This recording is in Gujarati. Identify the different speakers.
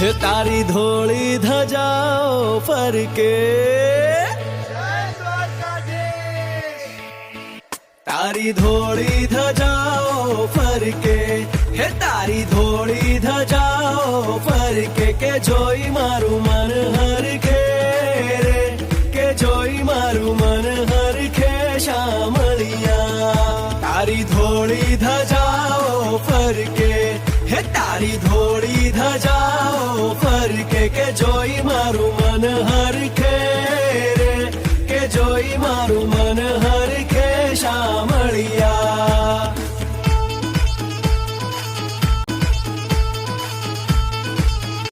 Speaker 1: હે તારી ધોળી ધજાઓ ફરકે, તારી ધોળી ધજાઓ ફરકે, હે તારી ધોળી ધજાઓ ફરકે, કે જોઈ મારું મન હરખે રે, કે જોઈ મારું મન હરખે શામળિયા. તારી ધોળી ધજાઓ ફરકે, હે તારી ધોળી ધજાઓ ફરકે, કે જોઈ મારું